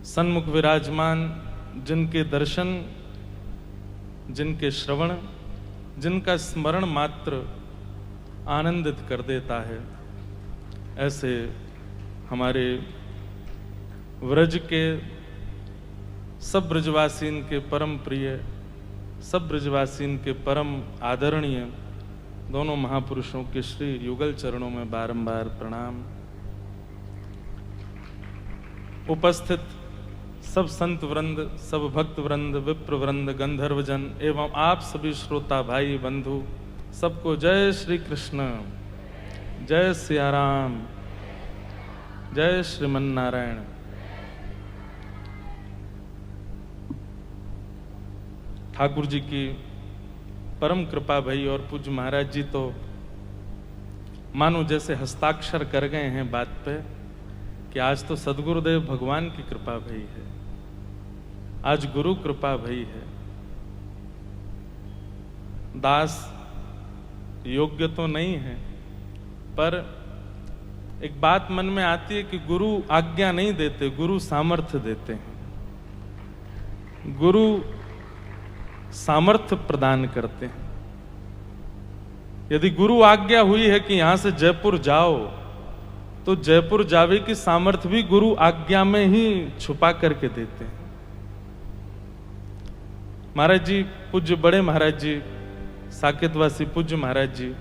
सन्मुख विराजमान जिनके दर्शन, जिनके श्रवण, जिनका स्मरण मात्र आनंदित कर देता है, ऐसे हमारे व्रज के सब ब्रजवासीन के परम प्रिय, सब ब्रजवासीन के परम आदरणीय दोनों महापुरुषों के श्री युगल चरणों में बारंबार प्रणाम। उपस्थित सब संत वृंद, सब भक्त वृंद, विप्र वृंद, गंधर्वजन एवं आप सभी श्रोता भाई बंधु, सबको जय श्री कृष्ण, जय सिया राम, जय श्रीमन नारायण। ठाकुर जी की परम कृपा भई और पूज्य महाराज जी तो मानो जैसे हस्ताक्षर कर गए हैं बात पे कि आज तो सदगुरुदेव भगवान की कृपा भई है, आज गुरु कृपा भई है। दास योग्य तो नहीं है, पर एक बात मन में आती है कि गुरु आज्ञा नहीं देते, गुरु सामर्थ्य देते हैं, गुरु सामर्थ्य प्रदान करते हैं। यदि गुरु आज्ञा हुई है कि यहां से जयपुर जाओ, तो जयपुर जावे की सामर्थ्य भी गुरु आज्ञा में ही छुपा करके देते हैं। महाराज जी, पूज्य बड़े महाराज जी, साकेतवासी पूज्य महाराज जी,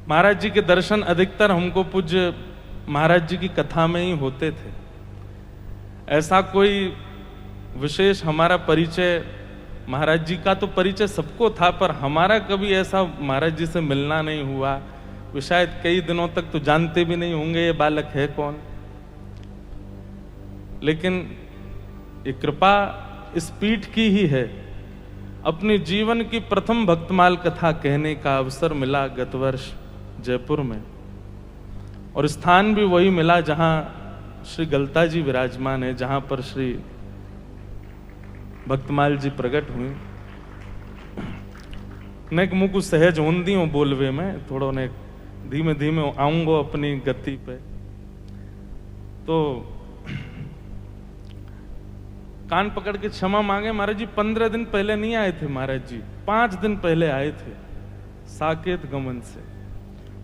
महाराज जी के दर्शन अधिकतर हमको पूज्य महाराज जी की कथा में ही होते थे। ऐसा कोई विशेष हमारा परिचय, महाराज जी का तो परिचय सबको था, पर हमारा कभी ऐसा महाराज जी से मिलना नहीं हुआ। वे शायद कई दिनों तक तो जानते भी नहीं होंगे ये बालक है कौन। लेकिन ये कृपा इस पीठ की ही है। अपने जीवन की प्रथम भक्तमाल कथा कहने का अवसर मिला गत वर्ष जयपुर में, और स्थान भी वही मिला जहां श्री गलता जी विराजमान है, जहां पर श्री भक्तमाल जी प्रकट हुई। ने मुँह को सहज होंदी हूँ बोलवे में, थोड़ो ने धीमे धीमे आऊंगो अपनी गति पे। तो कान पकड़ के क्षमा मांगे। महाराज जी 15 दिन पहले नहीं आए थे, महाराज जी 5 दिन पहले आए थे साकेत गमन से,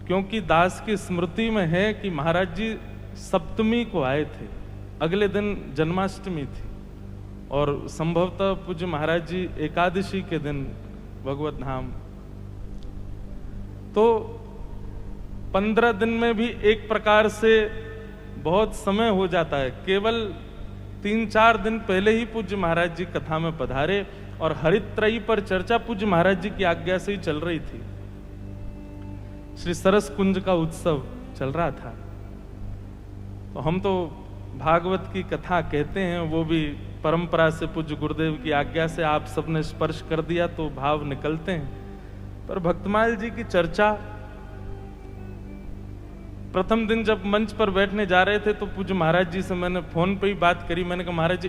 क्योंकि दास की स्मृति में है कि महाराज जी सप्तमी को आए थे, अगले दिन जन्माष्टमी थी, और संभवतः पूज्य महाराज जी एकादशी के दिन भगवत धाम। तो 15 दिन में भी एक प्रकार से बहुत समय हो जाता है। केवल 3-4 दिन पहले ही पूज्य महाराज जी कथा में पधारे, और हरित्रयी पर चर्चा पूज्य महाराज जी की आज्ञा से ही चल रही थी। श्री सरस कुंज का उत्सव चल रहा था, तो हम तो भागवत की कथा कहते हैं, वो भी परंपरा से पूज्य गुरुदेव की आज्ञा से आप सबने स्पर्श कर दिया तो भाव निकलते हैं। पर भक्तमाल जी की चर्चा प्रथम दिन जब मंच पर बैठने जा रहे थे, तो पूज्य महाराज जी से मैंने फोन पे ही बात करी। मैंने कहा महाराज जी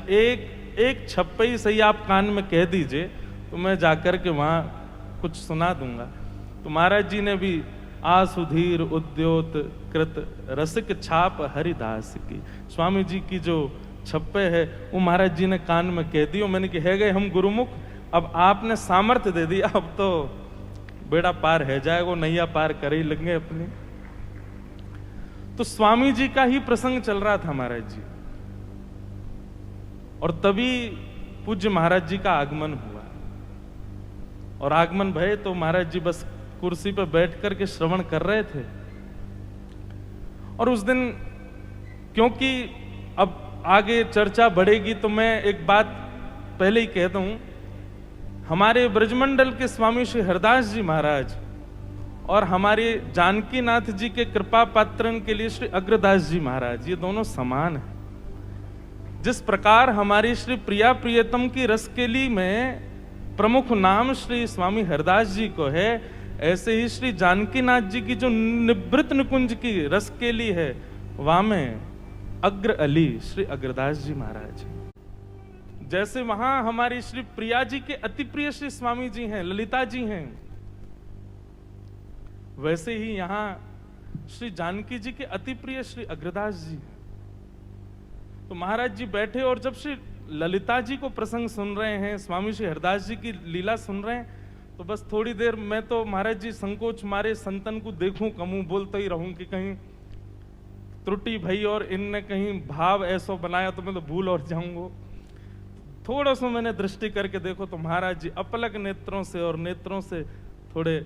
एक छप्पे ही सही आप कान में कह दीजिए, तो मैं जाकर के वहां कुछ सुना दूंगा। तो महाराज जी ने भी आसुधीर उद्योत कृत रसिक छाप हरिदास की, स्वामी जी की जो छप्पे है वो महाराज जी ने कान में कह दी। मैंने कहा है गए हम गुरुमुख, अब आपने सामर्थ्य दे दिया, अब तो बेड़ा पार है जाएगा, नैया पार कर ही लेंगे अपनी। तो स्वामी जी का ही प्रसंग चल रहा था महाराज जी, और तभी पूज्य महाराज जी का आगमन हुआ, और आगमन भय तो महाराज जी बस कुर्सी पर बैठ करके श्रवण कर रहे थे। और उस दिन, क्योंकि अब आगे चर्चा बढ़ेगी, तो मैं एक बात पहले ही कह दूं, हमारे ब्रजमंडल के स्वामी श्री हरदास जी महाराज और हमारे जानकीनाथ जी के कृपा पात्रन के लिए श्री अग्रदास जी महाराज, ये दोनों समान हैं। जिस प्रकार हमारी श्री प्रिया प्रियतम की रसकेली में प्रमुख नाम श्री स्वामी हरदास जी को है, ऐसे ही श्री जानकीनाथ जी की जो निवृत्त निकुंज की रसकेली है, वहां में अग्र अली श्री अग्रदास जी महाराज। जैसे वहां हमारी श्री प्रिया जी के अति प्रिय श्री स्वामी जी हैं, ललिता जी हैं, वैसे ही यहां श्री जानकी जी के अति प्रिय श्री अग्रदास जी हैं। तो महाराज जी बैठे और जब श्री ललिता जी को प्रसंग सुन रहे हैं, स्वामी श्री हरदास जी की लीला सुन रहे हैं, तो बस थोड़ी देर मैं तो महाराज जी संकोच मारे संतन को देखूं कमूं, बोलता ही रहूं कि कहीं त्रुटि भई और इनने कहीं भाव ऐसा बनाया तो मैं तो भूल और जाऊंगा। थोड़ा सा मैंने दृष्टि करके देखो तो महाराज जी अपलक नेत्रों से, और नेत्रों से थोड़े,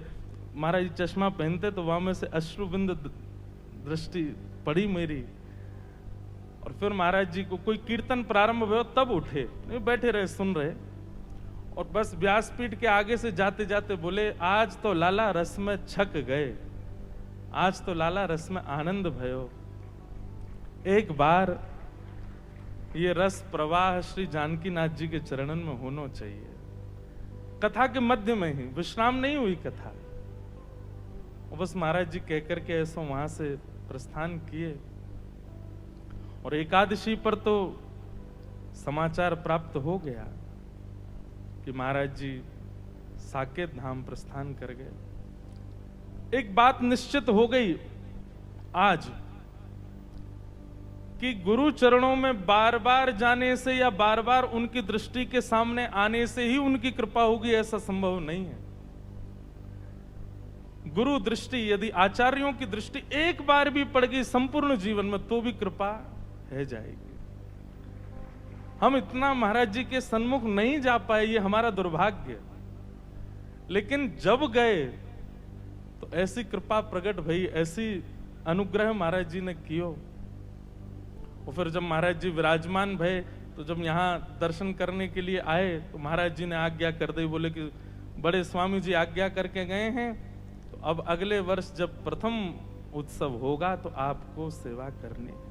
महाराज जी चश्मा पहनते तो वहां में से अश्रुबिंद दृष्टि पड़ी मेरी। और फिर महाराज जी को कोई कीर्तन प्रारंभ हुआ तब उठे, नहीं बैठे रहे सुन रहे, और बस व्यासपीठ के आगे से जाते जाते बोले, आज तो लाला रस में छक गए, आज तो लाला रस में आनंद भयो। एक बार ये रस प्रवाह श्री जानकी नाथ जी के चरणन में होना चाहिए। कथा के मध्य में ही, विश्राम नहीं हुई कथा, और बस महाराज जी कहकर के ऐसा वहां से प्रस्थान किए। और एकादशी पर तो समाचार प्राप्त हो गया कि महाराज जी साकेत धाम प्रस्थान कर गए। एक बात निश्चित हो गई आज कि गुरु चरणों में बार बार जाने से या बार बार उनकी दृष्टि के सामने आने से ही उनकी कृपा होगी, ऐसा संभव नहीं है। गुरु दृष्टि, यदि आचार्यों की दृष्टि एक बार भी पड़ गई संपूर्ण जीवन में, तो भी कृपा है जाएगी। हम इतना महाराज जी के सन्मुख नहीं जा पाए, ये हमारा दुर्भाग्य। लेकिन जब गए तो ऐसी कृपा प्रकट भई, ऐसी अनुग्रह महाराज जी ने कियो। और फिर जब महाराज जी विराजमान भये, तो जब यहां दर्शन करने के लिए आए तो महाराज जी ने आज्ञा कर दी, बोले कि बड़े स्वामी जी आज्ञा करके गए हैं, तो अब अगले वर्ष जब प्रथम उत्सव होगा तो आपको सेवा करनी है।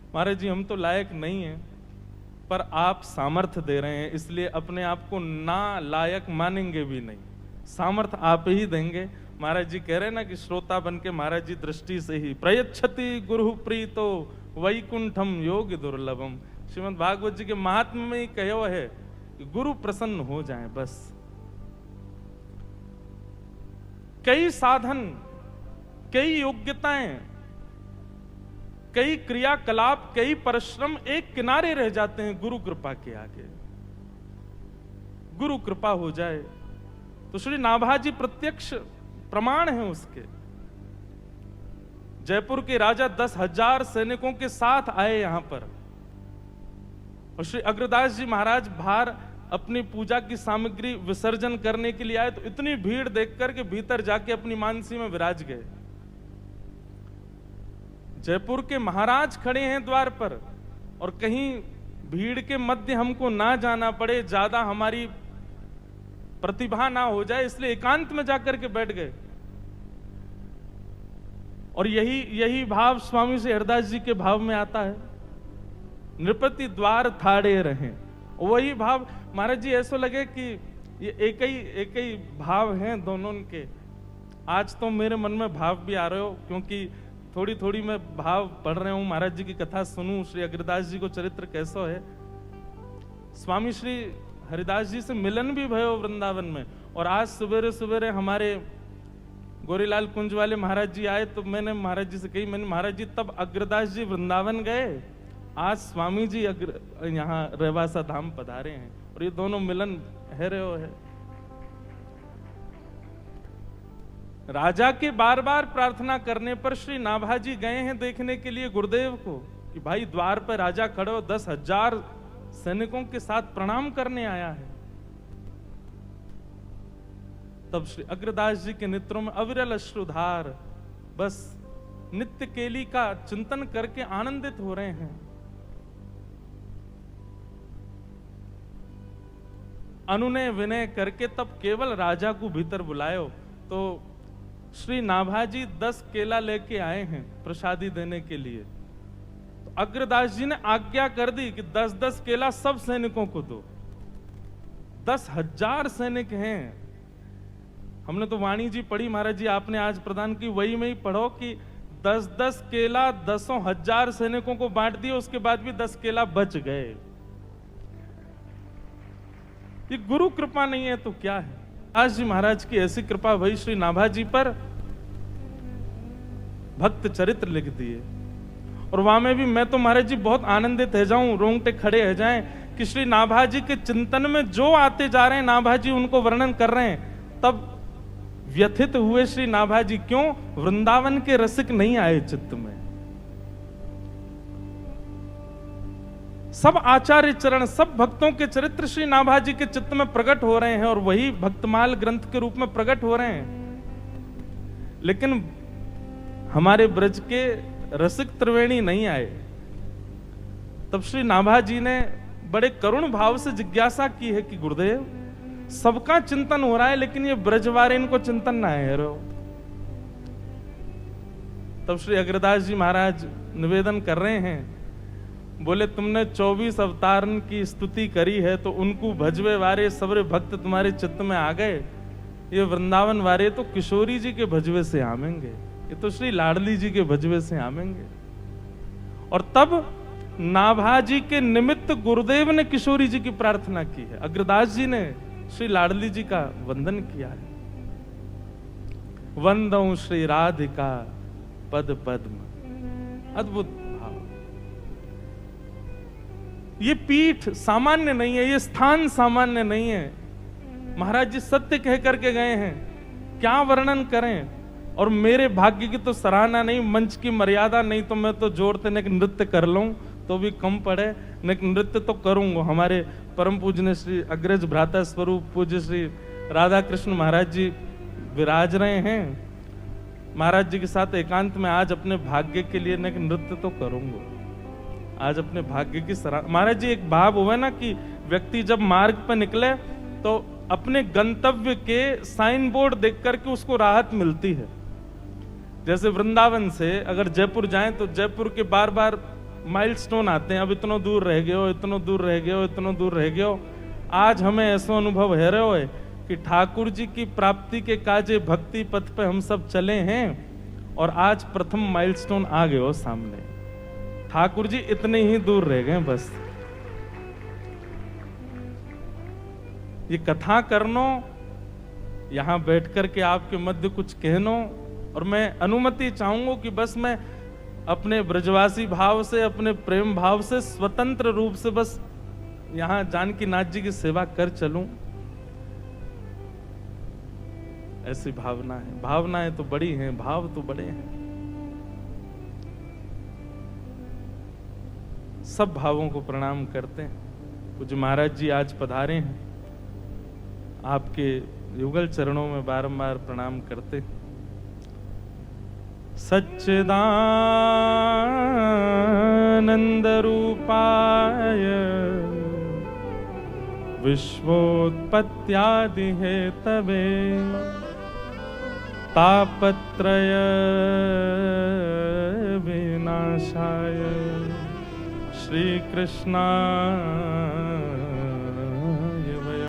महाराज जी हम तो लायक नहीं हैं, पर आप सामर्थ्य दे रहे हैं, इसलिए अपने आप को ना लायक मानेंगे भी नहीं, सामर्थ्य आप ही देंगे। महाराज जी कह रहे हैं ना कि श्रोता बन के महाराज जी दृष्टि से ही, प्रयच्छति गुरु प्रीतो वैकुंठम योग दुर्लभम, श्रीमद् भागवत जी के महात्म्य में ही कहो है कि गुरु प्रसन्न हो जाए बस। कई साधन, कई योग्यताएं, कई क्रियाकलाप, कई परिश्रम एक किनारे रह जाते हैं गुरु कृपा के आगे। गुरु कृपा हो जाए तो श्री नाभाजी प्रत्यक्ष प्रमाण है उसके। जयपुर के राजा 10,000 सैनिकों के साथ आए यहां पर, और श्री अग्रदास जी महाराज बाहर अपनी पूजा की सामग्री विसर्जन करने के लिए आए, तो इतनी भीड़ देखकर के भीतर जाके अपनी मानसी में विराज गए। जयपुर के महाराज खड़े हैं द्वार पर, और कहीं भीड़ के मध्य हमको ना जाना पड़े, ज्यादा हमारी प्रतिभा ना हो जाए, इसलिए एकांत में जाकर के बैठ गए। और यही भाव स्वामी श्री हरदास जी के भाव में आता है, नृपति द्वार थाड़े रहें। वही भाव महाराज जी ऐसा लगे कि ये एक ही भाव हैं दोनों के। आज तो मेरे मन में भाव भी आ रहे हो, क्योंकि थोड़ी थोड़ी मैं भाव पढ़ रहे हूं, महाराज जी की कथा सुनूं, श्री अग्रदास जी को चरित्र कैसा है। स्वामी श्री हरिदास जी से मिलन भी भयो वृंदावन में। और आज सवेरे सवेरे हमारे गोरीलाल कुंज वाले महाराज जी आए, तो मैंने महाराज जी से कही, मैंने महाराज जी तब अग्रदास जी वृंदावन गए, आज स्वामी जी यहाँ रेवासा धाम पधारे हैं, और ये दोनों मिलन है रहे हो है। राजा के बार बार प्रार्थना करने पर श्री नाभाजी गए हैं देखने के लिए गुरुदेव को, कि भाई द्वार पर राजा खड़े हो, 10,000 सैनिकों के साथ प्रणाम करने आया है। तब श्री अग्रदास जी के नेत्रों में अविरल अश्रुधार, बस नित्य केली का चिंतन करके आनंदित हो रहे हैं। अनुनय विनय करके तब केवल राजा को भीतर बुलायो, तो श्री नाभाजी 10 केला लेके आए हैं प्रसादी देने के लिए। तो अग्रदास जी ने आज्ञा कर दी कि 10-10 केला सब सैनिकों को दो। 10,000 सैनिक हैं। हमने तो वाणी जी पढ़ी, महाराज जी आपने आज प्रदान की, वही में ही पढ़ो कि 10-10 केला 10,000 सैनिकों को बांट दिए, उसके बाद भी 10 केला बच गए। ये गुरु कृपा नहीं है तो क्या है। आज जी महाराज की ऐसी कृपा भई, श्री नाभाजी पर भक्त चरित्र लिख दिए। और वहां में भी मैं तो महाराज जी बहुत आनंदित है जाऊं, रोंगटे खड़े हो जाएं कि श्री नाभा जी के चिंतन में जो आते जा रहे हैं नाभा जी उनको वर्णन कर रहे हैं। तब व्यथित हुए श्री नाभा जी, क्यों? वृंदावन के रसिक नहीं आए चित्त में। सब आचार्य चरण, सब भक्तों के चरित्र श्री नाभा जी के चित्त में प्रकट हो रहे हैं और वही भक्तमाल ग्रंथ के रूप में प्रकट हो रहे हैं। लेकिन हमारे ब्रज के रसिक त्रिवेणी नहीं आए। तब श्री नाभा जी ने बड़े करुण भाव से जिज्ञासा की है कि गुरुदेव, सबका चिंतन हो रहा है लेकिन ये ब्रजवारे इनको चिंतन ना है रो। तब श्री अग्रदास जी महाराज निवेदन कर रहे हैं, बोले तुमने 24 अवतारन की स्तुति करी है तो उनको भजवे वारे सबरे भक्त तुम्हारे चित्त में आ गए। ये वृंदावन वारे तो किशोरी जी के भजवे से आमेंगे, ये तो श्री लाडली जी के भजवे से आमेंगे। और तब नाभा जी के निमित्त गुरुदेव ने किशोरी जी की प्रार्थना की है, अग्रदास जी ने श्री लाडली जी का वंदन किया है। वंदऊ श्री राधिका पद पद्म। अद्भुत भाव। ये पीठ सामान्य नहीं है, ये स्थान सामान्य नहीं है। महाराज जी सत्य कह करके गए हैं, क्या वर्णन करें। और मेरे भाग्य की तो सराहना नहीं, मंच की मर्यादा नहीं तो मैं तो जोड़ते न नृत्य कर लूं तो भी कम पड़े, न नृत्य तो करूंगा। हमारे परम पूजनीय श्री अग्रज भ्राता स्वरूप पूज्य श्री राधा कृष्ण महाराज जी विराज रहे हैं। महाराज जी के साथ एकांत में आज अपने भाग्य के लिए न नृत्य तो करूंगा, आज अपने भाग्य की सराहना। महाराज जी एक भाव हुआ ना कि व्यक्ति जब मार्ग पर निकले तो अपने गंतव्य के साइन बोर्ड देख करके उसको राहत मिलती है। जैसे वृंदावन से अगर जयपुर जाएं तो जयपुर के बार बार माइलस्टोन आते हैं, अब इतना दूर रह गए हो, इतना दूर रह गए हो, इतना दूर रह गए हो। आज हमें ऐसा अनुभव है रहे हो कि ठाकुर जी की प्राप्ति के काजे भक्ति पथ पे हम सब चले हैं और आज प्रथम माइलस्टोन आ गए हो सामने। ठाकुर जी इतने ही दूर रह गए बस। ये कथा करनो, यहां बैठ करके आपके मध्य कुछ कहनो, और मैं अनुमति चाहूंगा कि बस मैं अपने ब्रजवासी भाव से, अपने प्रेम भाव से स्वतंत्र रूप से बस यहां जानकी नाथ जी की सेवा कर चलूं, ऐसी भावना है। भावनाएं तो बड़ी हैं, भाव तो बड़े हैं। सब भावों को प्रणाम करते हैं। पूज्य महाराज जी आज पधारे हैं, आपके युगल चरणों में बारंबार प्रणाम करते हैं। सच्चिदानंद रूपाय विश्वोत्पत्त्यादि हेतवे तापत्रय विनाशाय श्री कृष्णाय